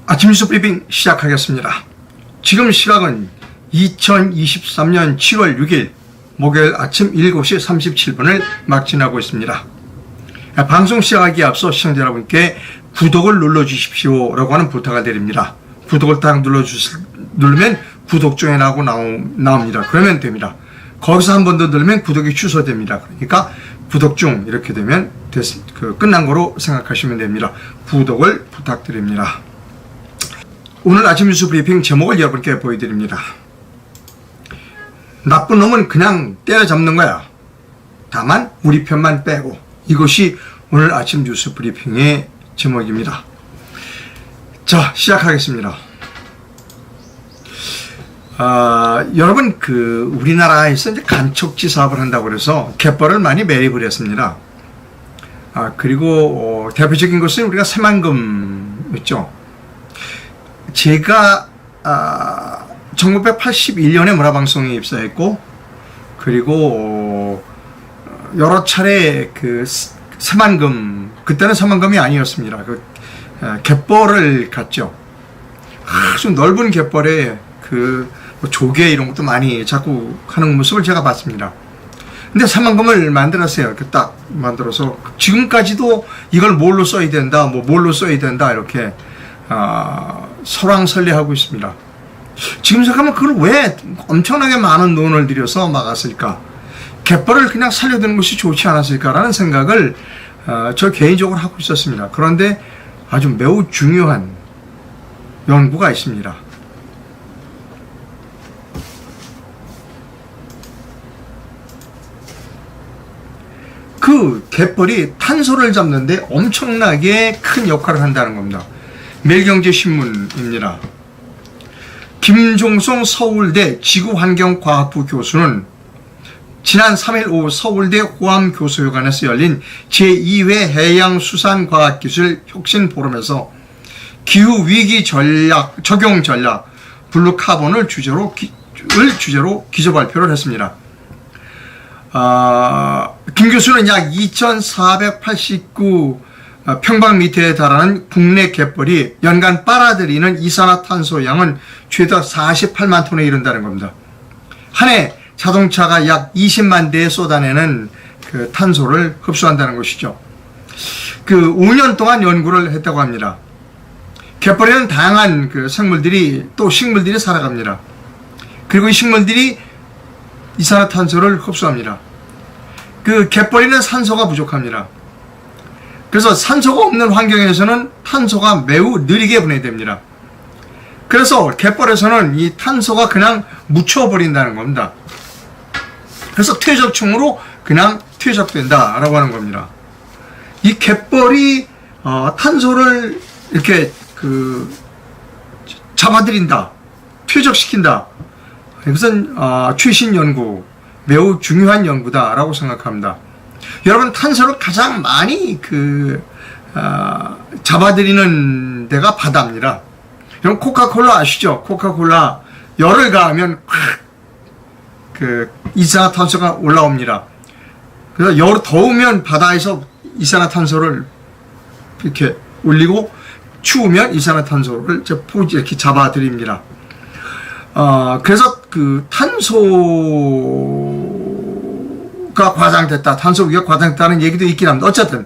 아침 뉴스 브리핑 시작하겠습니다. 지금 시각은 2023년 7월 6일 목요일 아침 7시 37분을 막 지나고 있습니다. 방송 시작하기에 앞서 시청자 여러분께 구독을 눌러주십시오 라고 하는 부탁을 드립니다. 구독을 딱 누르면 구독중에 나옵니다. 그러면 됩니다. 거기서 한 번 더 누르면 구독이 취소됩니다. 그러니까 구독 중 이렇게 되면 끝난 거로 생각하시면 됩니다. 구독을 부탁드립니다. 오늘 아침 뉴스 브리핑 제목을 여러분께 보여드립니다. 나쁜 놈은 그냥 때려잡는 거야. 다만 우리 편만 빼고. 이것이 오늘 아침 뉴스 브리핑의 제목입니다. 자, 시작하겠습니다. 여러분 우리나라에서 이제 간척지 사업을 한다고 그래서 갯벌을 많이 매립을 했습니다. 그리고 대표적인 것은 우리가 새만금 있죠. 제가 1981년에 문화방송에 입사했고, 그리고 여러 차례 새만금, 그때는 새만금이 아니었습니다. 갯벌을 갔죠. 아주 넓은 갯벌에 조개 이런 것도 많이 자꾸 하는 모습을 제가 봤습니다. 근데 새만금을 만들었어요. 이렇게 딱 만들어서 지금까지도 이걸 뭘로 써야 된다, 뭘로 써야 된다 이렇게 설왕설래하고 있습니다. 지금 생각하면 그걸 왜 엄청나게 많은 돈을 들여서 막았을까? 갯벌을 그냥 살려두는 것이 좋지 않았을까라는 생각을 저 개인적으로 하고 있었습니다. 그런데 아주 매우 중요한 연구가 있습니다. 그 갯벌이 탄소를 잡는데 엄청나게 큰 역할을 한다는 겁니다. 매일경제신문입니다. 김종송 서울대 지구환경과학부 교수는 지난 3일 오후 서울대 호암교수회관에서 열린 제2회 해양수산과학기술 혁신포럼에서 기후위기 적용 전략 블루카본을 주제로 기조 발표를 했습니다. 김 교수는 약 2,489 평방미터에 달하는 국내 갯벌이 연간 빨아들이는 이산화탄소 양은 최다 48만 톤에 이른다는 겁니다. 한 해 자동차가 약 20만 대에 쏟아내는 탄소를 흡수한다는 것이죠. 5년 동안 연구를 했다고 합니다. 갯벌에는 다양한 생물들이 또 식물들이 살아갑니다. 그리고 이 식물들이 이산화탄소를 흡수합니다. 갯벌에는 산소가 부족합니다. 그래서 산소가 없는 환경에서는 탄소가 매우 느리게 분해됩니다. 그래서 갯벌에서는 이 탄소가 그냥 묻혀버린다는 겁니다. 그래서 퇴적층으로 그냥 퇴적된다라고 하는 겁니다. 이 갯벌이 탄소를 이렇게 잡아들인다, 퇴적시킨다. 이것은 최신 연구, 매우 중요한 연구다라고 생각합니다. 여러분, 탄소를 가장 많이 잡아들이는 데가 바다입니다. 여러분, 코카콜라 아시죠? 코카콜라 열을 가하면 이산화탄소가 올라옵니다. 그래서 더우면 바다에서 이산화탄소를 이렇게 올리고 추우면 이산화탄소를 이렇게 잡아들입니다. 그래서 탄소가 과장됐다, 탄소 위가 과장됐다는 얘기도 있긴 합니다. 어쨌든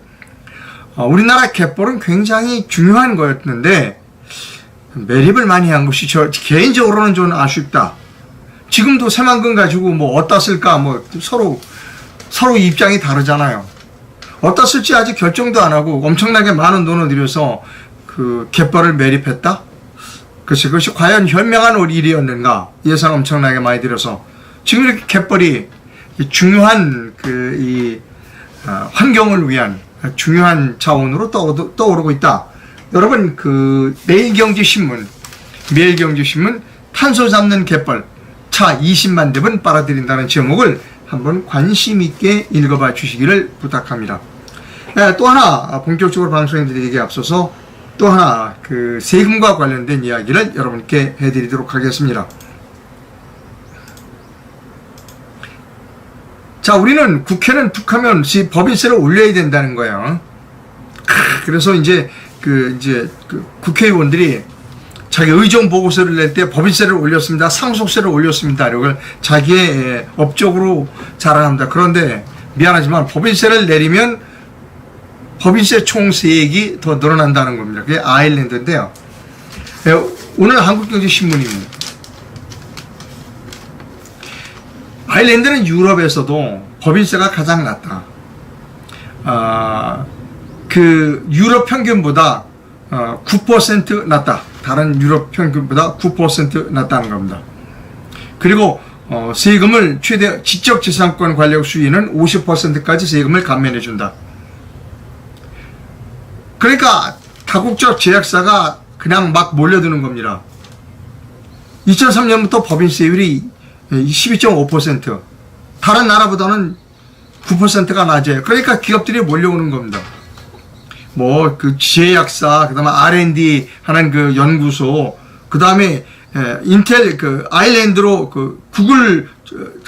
우리나라 갯벌은 굉장히 중요한 거였는데 매립을 많이 한 것이 개인적으로는 좀 아쉽다. 지금도 새만금 가지고 어디다 쓸까 서로 입장이 다르잖아요. 어디다 쓸지 아직 결정도 안 하고 엄청나게 많은 돈을 들여서 갯벌을 매립했다. 그것이 과연 현명한 일이었는가? 예산 엄청나게 많이 들여서 지금 이렇게 갯벌이 중요한 환경을 위한 중요한 자원으로 떠오르고 있다. 여러분, 매일경제신문 탄소 잡는 갯벌 차 20만 대분 빨아들인다는 제목을 한번 관심 있게 읽어봐 주시기를 부탁합니다. 또 하나 본격적으로 방송에 드리기에 앞서서 또 하나 세금과 관련된 이야기를 여러분께 해드리도록 하겠습니다. 자, 우리는 국회는 툭하면 법인세를 올려야 된다는 거예요. 그래서 이제 국회의원들이 자기 의정 보고서를 낼 때 법인세를 올렸습니다. 상속세를 올렸습니다. 이걸 자기의 업적으로 자랑합니다. 그런데 미안하지만 법인세를 내리면 법인세 총세액이 더 늘어난다는 겁니다. 그게 아일랜드인데요. 오늘 한국경제신문입니다. 아일랜드는 유럽에서도 법인세가 가장 낮다. 그 유럽 평균보다 9% 낮다. 다른 유럽 평균보다 9% 낮다는 겁니다. 그리고 세금을 최대 지적재산권 관리력 수익은 50%까지 세금을 감면해 준다. 그러니까 다국적 제약사가 그냥 막 몰려드는 겁니다. 2003년부터 법인세율이 12.5%, 다른 나라보다는 9%가 낮아요. 그러니까 기업들이 몰려오는 겁니다. 뭐 그 제약사, 그다음에 R&D 하는 그 연구소, 그다음에 인텔 그 아일랜드로 그 구글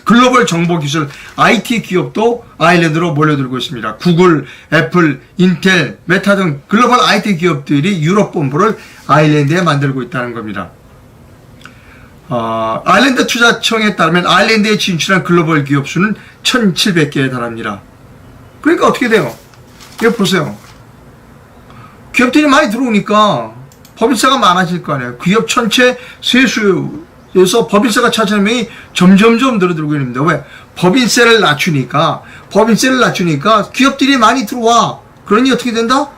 글로벌 정보기술 IT 기업도 아일랜드로 몰려들고 있습니다. 구글, 애플, 인텔, 메타 등 글로벌 IT 기업들이 유럽 본부를 아일랜드에 만들고 있다는 겁니다. 아일랜드 투자청에 따르면 아일랜드에 진출한 글로벌 기업 수는 1,700개에 달합니다. 그러니까 어떻게 돼요? 이거 보세요. 기업들이 많이 들어오니까 법인세가 많아질 거 아니에요. 기업 전체 세수에서 법인세가 차지하는 명이 점점점 늘어들고 있습니다. 왜? 법인세를 낮추니까 기업들이 많이 들어와. 그러니 어떻게 된다?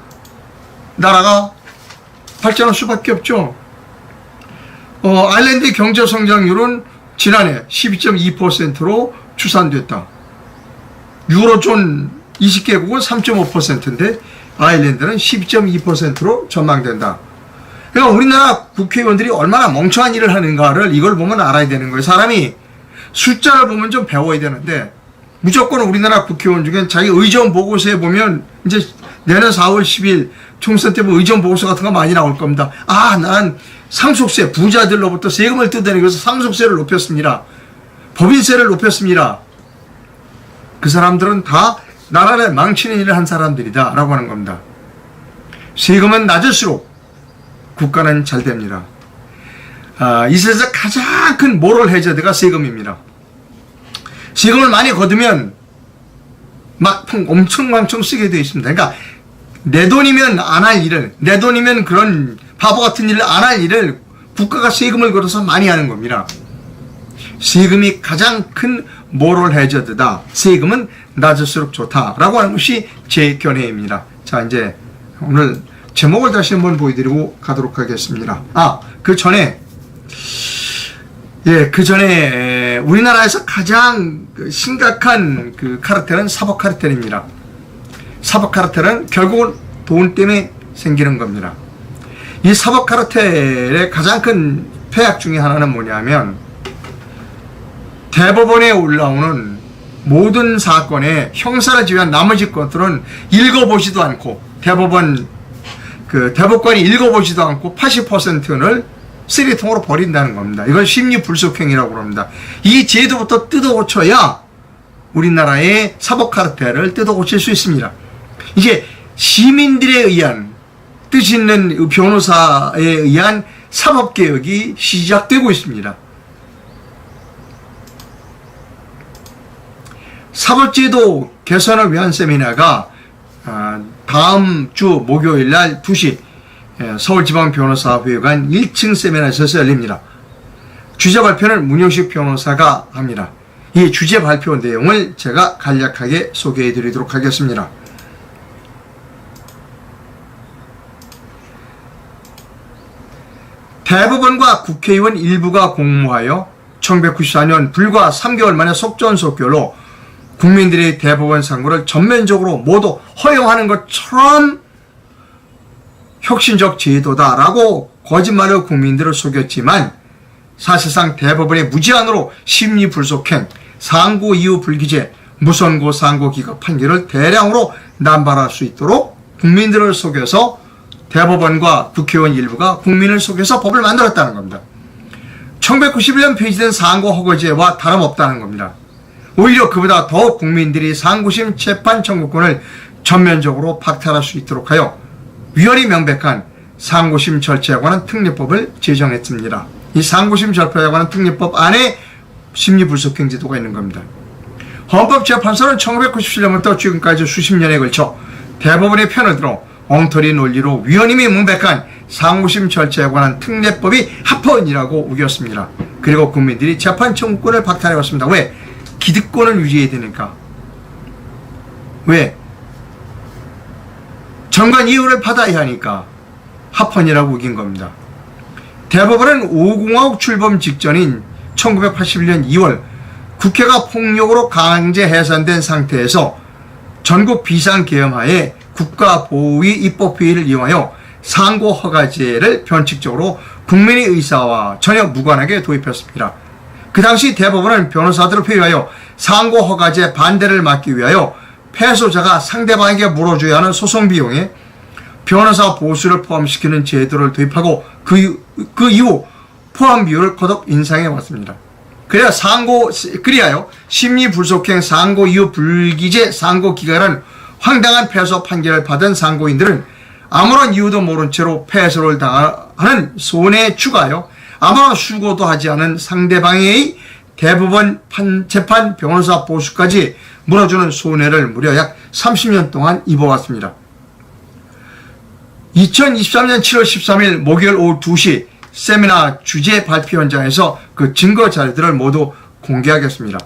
나라가 발전할 수밖에 없죠. 아일랜드의 경제 성장률은 지난해 12.2%로 추산됐다. 유로존 20개국은 3.5%인데 아일랜드는 12.2%로 전망된다. 그러니까 우리나라 국회의원들이 얼마나 멍청한 일을 하는가를 이걸 보면 알아야 되는 거예요. 사람이 숫자를 보면 좀 배워야 되는데 무조건 우리나라 국회의원 중엔 자기 의정 보고서에 보면 이제 내년 4월 10일 총선 때 보면 의정 보고서 같은 거 많이 나올 겁니다. 난 상속세, 부자들로부터 세금을 뜯어내기 위해서 상속세를 높였습니다. 법인세를 높였습니다. 그 사람들은 다 나라를 망치는 일을 한 사람들이다 라고 하는 겁니다. 세금은 낮을수록 국가는 잘 됩니다. 이 세상에서 가장 큰 모럴 해저드가 세금입니다. 세금을 많이 거두면 막 엄청 쓰게 되어 있습니다. 그러니까 내 돈이면 안 할 일을, 내 돈이면 그런 바보 같은 일을 안 할 일을 국가가 세금을 걸어서 많이 하는 겁니다. 세금이 가장 큰 모럴 해저드다. 세금은 낮을수록 좋다라고 하는 것이 제 견해입니다. 자, 이제 오늘 제목을 다시 한번 보여드리고 가도록 하겠습니다. 그 전에 우리나라에서 가장 심각한 그 카르텔은 사법 카르텔입니다. 사법 카르텔은 결국은 돈 때문에 생기는 겁니다. 이 사법 카르텔의 가장 큰 폐악 중에 하나는 뭐냐면 대법원에 올라오는 모든 사건에 형사를 제외한 나머지 것들은 읽어보지도 않고 대법관이 읽어보지도 않고 80%를 쓰레기통으로 버린다는 겁니다. 이걸 심리불속행위라고 합니다. 이 제도부터 뜯어고쳐야 우리나라의 사법 카르텔을 뜯어고칠 수 있습니다. 이제 시민들에 의한 뜻 있는 변호사에 의한 사법개혁이 시작되고 있습니다. 사법제도 개선을 위한 세미나가 다음 주 목요일 날 2시 서울지방변호사회관 1층 세미나실에서 열립니다. 주제 발표는 문영식 변호사가 합니다. 이 주제 발표 내용을 제가 간략하게 소개해 드리도록 하겠습니다. 대법원과 국회의원 일부가 공모하여 1994년 불과 3개월 만에 속전속결로 국민들의 대법원 상고를 전면적으로 모두 허용하는 것처럼 혁신적 제도다라고 거짓말로 국민들을 속였지만 사실상 대법원의 무제한으로 심리불속행, 상고 이후 불기재, 무선고 상고 기각 판결을 대량으로 남발할 수 있도록 국민들을 속여서 대법원과 국회의원 일부가 국민을 속여서 법을 만들었다는 겁니다. 1991년 폐지된 상고 허가제와 다름없다는 겁니다. 오히려 그보다 더 국민들이 상고심 재판 청구권을 전면적으로 박탈할 수 있도록 하여 위헌이 명백한 상고심 절차에 관한 특례법을 제정했습니다. 이 상고심 절차에 관한 특례법 안에 심리불속행 제도가 있는 겁니다. 헌법재판소는 1997년부터 지금까지 수십 년에 걸쳐 대법원의 편을 들어 엉터리 논리로 위헌임이 명백한 상고심 절차에 관한 특례법이 합헌이라고 우겼습니다. 그리고 국민들이 재판 청구권을 박탈해왔습니다. 왜? 기득권을 유지해야 되니까. 왜? 정관 이유를 받아야 하니까 합헌이라고 우긴 겁니다. 대법원은 5공화국 출범 직전인 1981년 2월 국회가 폭력으로 강제 해산된 상태에서 전국 비상계엄하에 국가보위 입법회의를 이용하여 상고허가제를 변칙적으로 국민의 의사와 전혀 무관하게 도입했습니다. 그 당시 대법원은 변호사들을 회유하여 상고허가제 반대를 막기 위하여 패소자가 상대방에게 물어줘야 하는 소송 비용에 변호사 보수를 포함시키는 제도를 도입하고 그 이후 포함 비율을 거듭 인상해 왔습니다. 그리하여 심리불속행 상고 이후 불기재 상고 기간은 황당한 패소 판결을 받은 상고인들은 아무런 이유도 모른 채로 패소를 당하는 손해에 추가하여 아무런 수고도 하지 않은 상대방의 대법원 재판 변호사 보수까지 물어주는 손해를 무려 약 30년 동안 입어왔습니다. 2023년 7월 13일 목요일 오후 2시 세미나 주제 발표 현장에서 그 증거 자료들을 모두 공개하겠습니다.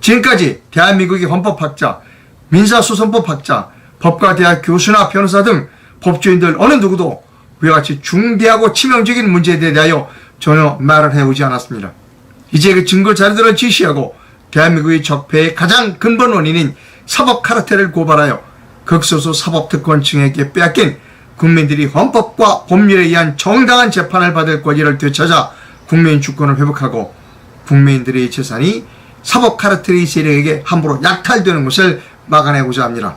지금까지 대한민국의 헌법학자, 민사소송법학자, 법과대학 교수나 변호사 등 법조인들 어느 누구도 그와 같이 중대하고 치명적인 문제에 대하여 전혀 말을 해오지 않았습니다. 이제 그 증거 자료들을 지시하고 대한민국의 적폐의 가장 근본 원인인 사법 카르텔을 고발하여 극소수 사법특권층에게 빼앗긴 국민들이 헌법과 법률에 의한 정당한 재판을 받을 권리를 되찾아 국민 주권을 회복하고 국민들의 재산이 사법 카르텔의 세력에게 함부로 약탈되는 것을 막아내고자 합니다.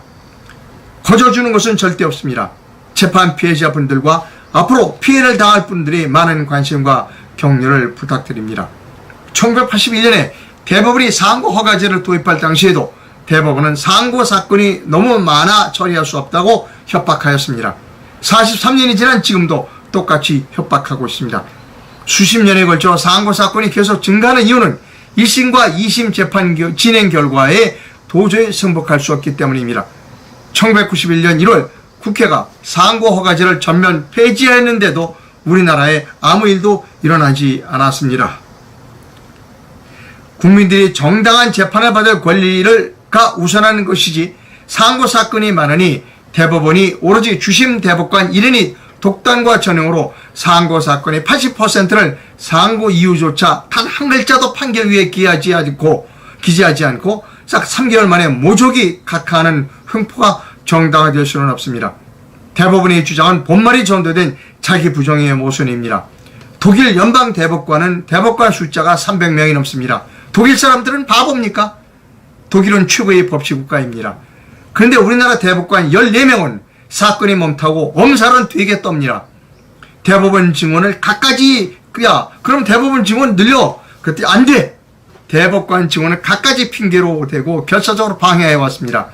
거저주는 것은 절대 없습니다. 재판 피해자분들과 앞으로 피해를 당할 분들이 많은 관심과 격려를 부탁드립니다. 1981년에 대법원이 상고허가제를 도입할 당시에도 대법원은 상고 사건이 너무 많아 처리할 수 없다고 협박하였습니다. 43년이 지난 지금도 똑같이 협박하고 있습니다. 수십 년에 걸쳐 상고 사건이 계속 증가하는 이유는 1심과 2심 재판 진행 결과에 도저히 승복할 수 없기 때문입니다. 1991년 1월 국회가 상고 허가제를 전면 폐지했는데도 우리나라에 아무 일도 일어나지 않았습니다. 국민들이 정당한 재판을 받을 권리가 우선하는 것이지 상고 사건이 많으니 대법원이 오로지 주심 대법관 1인이 독단과 전형으로 상고 사건의 80%를 상고 이유조차 단 한 글자도 판결 위에 기재하지 않고 싹 3개월 만에 모조기 각하하는 횡포가 정당화될 수는 없습니다. 대법원의 주장은 본말이 전도된 자기 부정의 모순입니다. 독일 연방 대법관은 대법관 숫자가 300명이 넘습니다. 독일 사람들은 바보입니까? 독일은 최고의 법치국가입니다. 그런데 우리나라 대법관 14명은 사건이 멈타고 엄살은 되게 떱니다. 대법원 증언을 갖가지 그럼 대법원 증언 늘려. 그때 안 돼. 대법관 증언을 갖가지 핑계로 대고 결사적으로 방해해 왔습니다.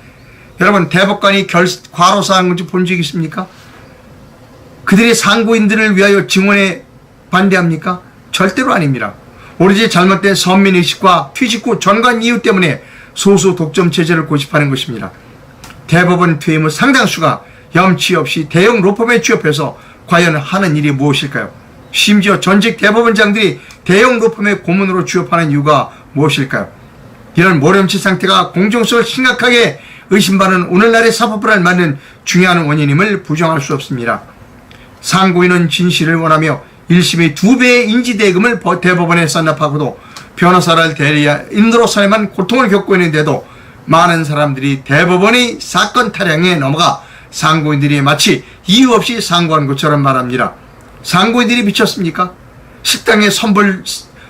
여러분 대법관이 과로사한 건지 본 적 있습니까? 그들이 상고인들을 위하여 증언에 반대합니까? 절대로 아닙니다. 오로지 잘못된 선민의식과 퇴직 후 전관 이유 때문에 소수 독점 체제를 고집하는 것입니다. 대법원 퇴임 후 상당수가 염치 없이 대형 로펌에 취업해서 과연 하는 일이 무엇일까요? 심지어 전직 대법원장들이 대형 로펌의 고문으로 취업하는 이유가 무엇일까요? 이런 모렴치 상태가 공정성을 심각하게 의심받는 오늘날의 사법을 알맞는 중요한 원인임을 부정할 수 없습니다. 상고인은 진실을 원하며 1심의 2배의 인지대금을 대법원에 싼납하고도 변호사를 인도로서야만 고통을 겪고 있는데도 많은 사람들이 대법원의 사건 타령에 넘어가 상고인들이 마치 이유 없이 상고한 것처럼 말합니다. 상고인들이 미쳤습니까? 식당에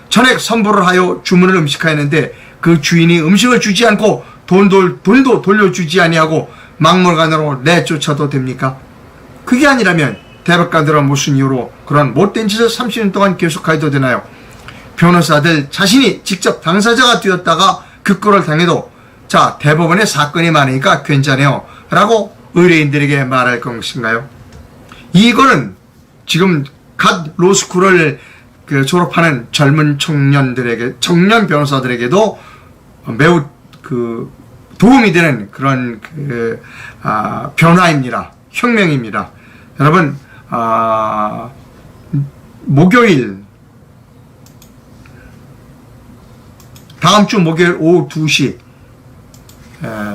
전액 선불을 하여 주문을 음식하였는데 그 주인이 음식을 주지 않고 돈도 돌려주지 아니하고 막무가내로 내쫓아도 됩니까? 그게 아니라면 대법관들은 무슨 이유로 그런 못된 짓을 30년 동안 계속해도 되나요? 변호사들 자신이 직접 당사자가 되었다가 그 꼴을 당해도 자 대법원에 사건이 많으니까 괜찮아요 라고 의뢰인들에게 말할 것인가요? 이거는 지금 갓 로스쿨을 졸업하는 젊은 청년 변호사들에게도 매우 도움이 되는 그런 변화입니다. 혁명입니다. 여러분, 목요일, 다음 주 목요일 오후 2시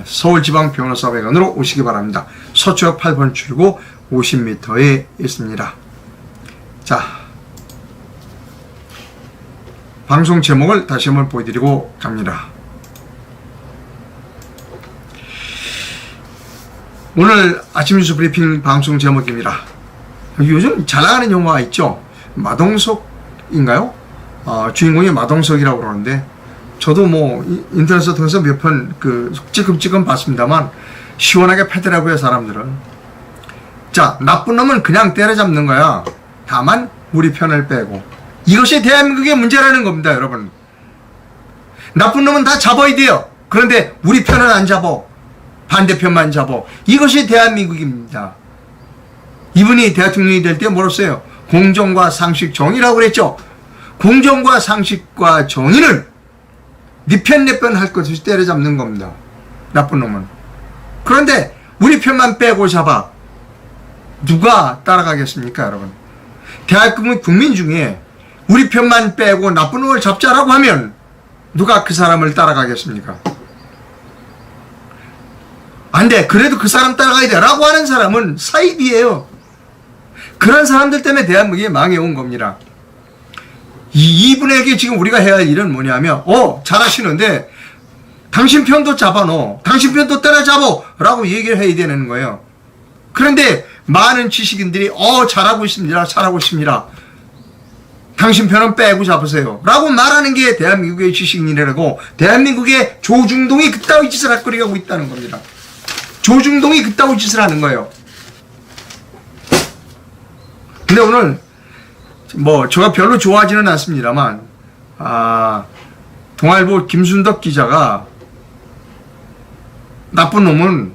서울지방변호사회관으로 오시기 바랍니다. 서초역 8번 출구 50m에 있습니다. 자, 방송 제목을 다시 한번 보여드리고 갑니다. 오늘 아침 뉴스 브리핑 방송 제목입니다. 요즘 잘 나가는 영화가 있죠. 마동석인가요? 주인공이 마동석이라고 그러는데, 저도 뭐 인터넷에 통해서 몇 편 찔끔찔끔 봤습니다만 시원하게 패더라고요, 사람들은. 자, 나쁜 놈은 그냥 때려잡는 거야. 다만 우리 편을 빼고. 이것이 대한민국의 문제라는 겁니다, 여러분. 나쁜 놈은 다 잡아야 돼요. 그런데 우리 편은 안 잡아. 반대편만 잡아. 이것이 대한민국입니다. 이분이 대통령이 될 때 뭐랬어요? 공정과 상식 정의라고 그랬죠. 공정과 상식과 정의는 네 편 내 편 할 것 없이 때려잡는 겁니다. 나쁜 놈은. 그런데 우리 편만 빼고 잡아. 누가 따라가겠습니까, 여러분? 대한민국 국민 중에 우리 편만 빼고 나쁜 놈을 잡자라고 하면 누가 그 사람을 따라가겠습니까? 안 돼. 그래도 그 사람 따라가야 돼. 라고 하는 사람은 사입이에요. 그런 사람들 때문에 대한민국이 망해온 겁니다. 이분에게 지금 우리가 해야 할 일은 뭐냐면, 잘하시는데, 당신 편도 잡아놓어. 당신 편도 때려잡어. 라고 얘기를 해야 되는 거예요. 그런데 많은 지식인들이, 잘하고 있습니다. 잘하고 있습니다. 당신 편은 빼고 잡으세요. 라고 말하는 게 대한민국의 지식인이라고, 대한민국의 조중동이 그따위 짓을 하고 있다는 겁니다. 조중동이 그따위 짓을 하는 거예요. 근데 오늘, 제가 별로 좋아하지는 않습니다만, 동아일보 김순덕 기자가 나쁜 놈은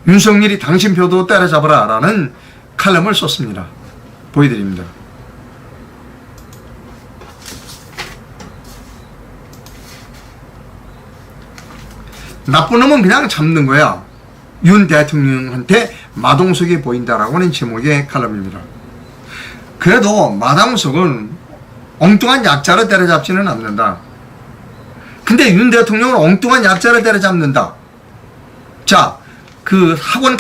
윤석열이 당신 표도 때려잡아라 라는 칼럼을 썼습니다. 보여드립니다. 나쁜 놈은 그냥 잡는 거야. 윤 대통령한테 마동석이 보인다라고 하는 제목의 칼럼입니다. 그래도 마동석은 엉뚱한 약자를 때려잡지는 않는다. 근데 윤 대통령은 엉뚱한 약자를 때려잡는다. 자, 학원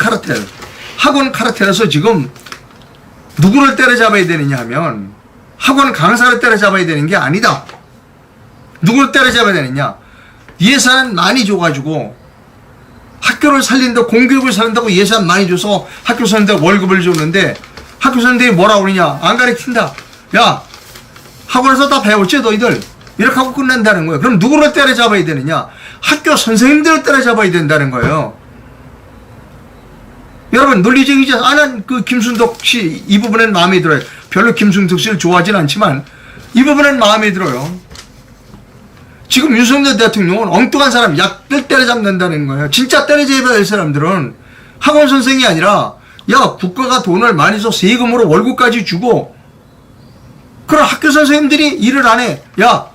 카르텔에서 지금 누구를 때려잡아야 되느냐 하면 학원 강사를 때려잡아야 되는 게 아니다. 누구를 때려잡아야 되느냐? 예산 많이 줘가지고 학교를 살린다고, 공교육을 살린다고 예산 많이 줘서 학교 사는데 월급을 줬는데 학교 선생님들이 뭐라고 그러냐? 안 가르친다. 야, 학원에서 다 배웠지, 너희들? 이렇게 하고 끝난다는 거예요. 그럼 누구를 때려잡아야 되느냐? 학교 선생님들을 때려잡아야 된다는 거예요. 여러분, 논리적이지 않은 김순덕 씨, 이 부분은 마음에 들어요. 별로 김순덕 씨를 좋아하진 않지만, 이 부분은 마음에 들어요. 지금 윤석열 대통령은 엉뚱한 사람, 약들 때려잡는다는 거예요. 진짜 때려잡아야 할 사람들은 학원 선생이 아니라, 야, 국가가 돈을 많이 줘 세금으로 월급까지 주고, 그럼 학교 선생님들이 일을 안 해. 야,